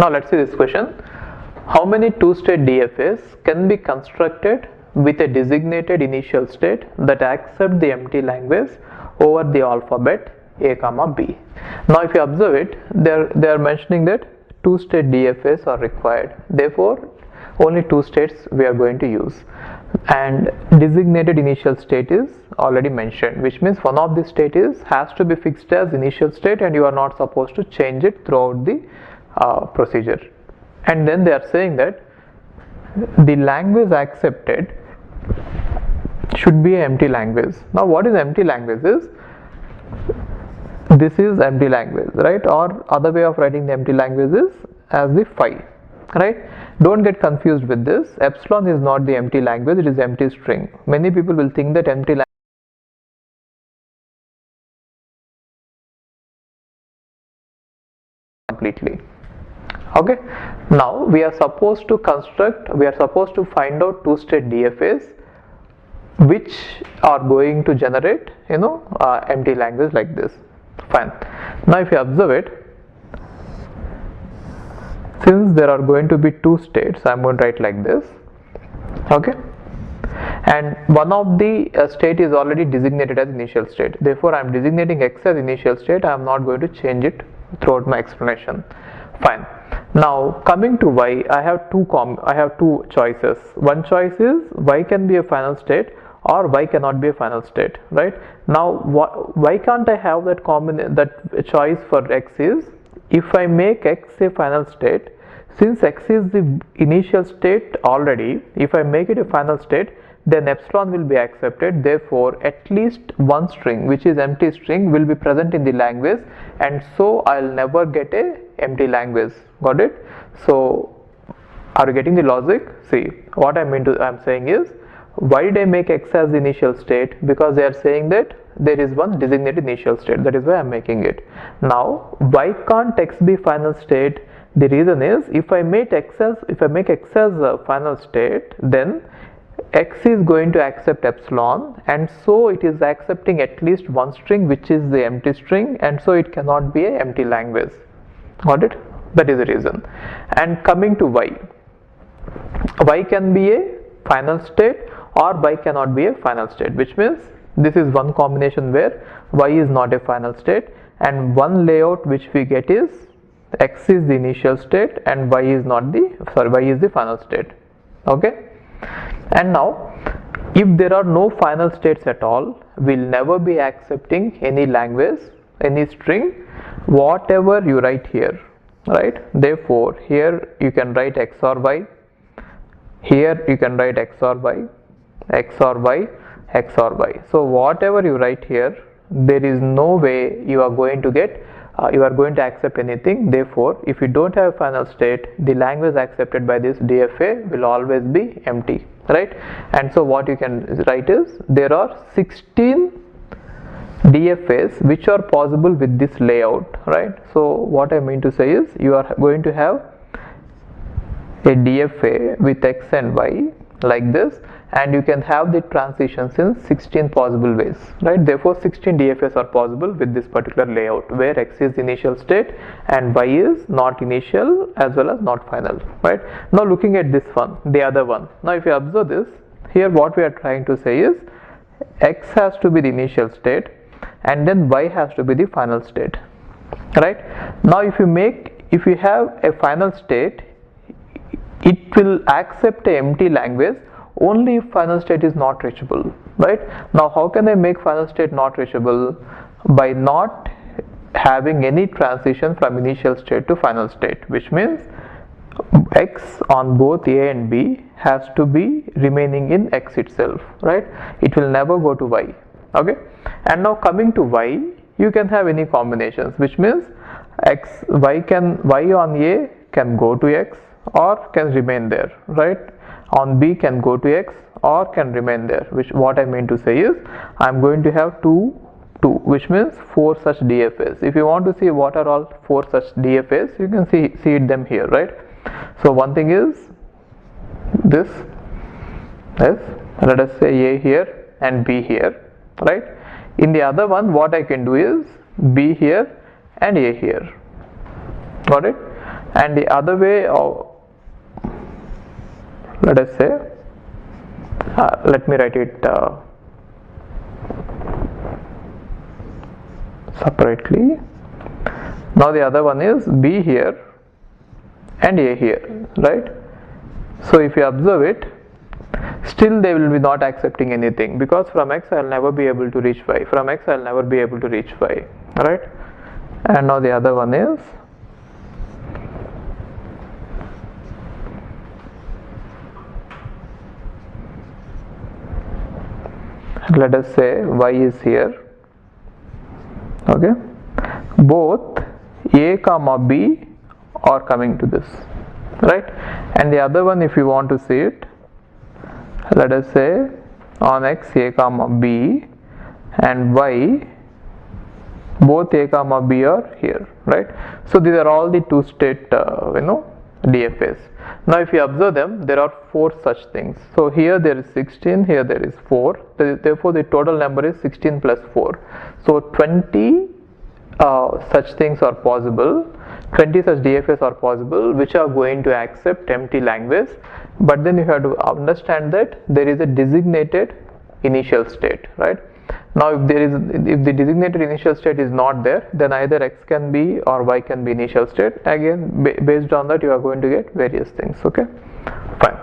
Now let's see this question. How many two-state DFAs can be constructed with a designated initial state that accept the empty language over the alphabet A comma B? Now if you observe it, they are mentioning that two-state DFAs are required. Therefore, only two states we are going to use, and designated initial state is already mentioned, which means one of the state has to be fixed as initial state and you are not supposed to change it throughout the procedure. And then they are saying that the language accepted should be an empty language. Now what is empty language is, this is empty language, right? Or other way of writing the empty language is as the phi, right? Don't get confused with this. Epsilon is not the empty language, it is empty string. Many people will think that empty language completely. Okay, now we are supposed to find out two-state DFAs which are going to generate empty language like this. Fine. Now if you observe it, since there are going to be two states, I am going to write like this. Okay, and one of the state is already designated as initial state. Therefore I am designating X as initial state. I am not going to change it throughout my explanation. Fine. Now coming to Y, I have two choices. One choice is Y can be a final state or Y cannot be a final state, right? Now why can't I have that choice for X is, if I make X a final state, since X is the initial state already, if I make it a final state, then epsilon will be accepted. Therefore at least one string, which is empty string, will be present in the language, and so I'll never get a empty language. Got it? So are you getting the logic? See, what I'm saying is, why did I make X as the initial state? Because they are saying that there is one designated initial state. That is why I'm making it. Now why can't X be final state? The reason is, if I make X as a final state, then X is going to accept epsilon, and so it is accepting at least one string, which is the empty string, and so it cannot be an empty language. Got it? That is the reason. And coming to Y, Y can be a final state or Y cannot be a final state, which means this is one combination where Y is not a final state, and one layout which we get is X is the initial state and Y is the final state. Okay, and now if there are no final states at all, we'll never be accepting any language, any string, whatever you write here, right? Therefore here you can write X or Y, here you can write X or Y, X or Y, X or Y. So whatever you write here, there is no way you are going to accept anything. Therefore if you don't have a final state, the language accepted by this DFA will always be empty, right? And so what you can write is, there are 16 DFAs which are possible with this layout, right? So what I mean to say is, you are going to have a DFA with X and Y like this, and you can have the transitions in 16 possible ways, right? Therefore 16 DFAs are possible with this particular layout, where X is initial state and Y is not initial as well as not final, right? Now looking at this one, the other one, now if you observe this, here what we are trying to say is, X has to be the initial state and then Y has to be the final state, right? Now if you have a final state, it will accept an empty language only if final state is not reachable, right? Now how can I make final state not reachable? By not having any transition from initial state to final state, which means X on both A and B has to be remaining in X itself, right? It will never go to Y. Okay, and now coming to Y, you can have any combinations, which means Y on A can go to X or can remain there, right? On B can go to X or can remain there, which what I mean to say is, I am going to have 2, which means 4 such DFAs. If you want to see what are all 4 such DFAs, you can see them here, right? So one thing is this, let us say A here and B here, right? In the other one, what I can do is B here and A here. Got it? and the other way of, let us say, let me write it separately. Now the other one is B here and A here, right? So if you observe it, still they will be not accepting anything, because from X I will never be able to reach Y, from X I will never be able to reach Y, right? And now the other one is let us say Y is here, okay? Both A comma B are coming to this, right? And the other one, if you want to see it, let us say on X A comma B and Y both A comma B are here, right? So these are all the two state DFAs. Now if you observe them, there are 4 such things. So here there is 16, here there is 4, therefore the total number is 16 plus 4. So 20 such things are possible, 20 such DFAs are possible which are going to accept empty language, but then you have to understand that there is a designated initial state, right? Now if the designated initial state is not there, then either X can be or Y can be initial state. Again, based on that you are going to get various things, okay? Fine.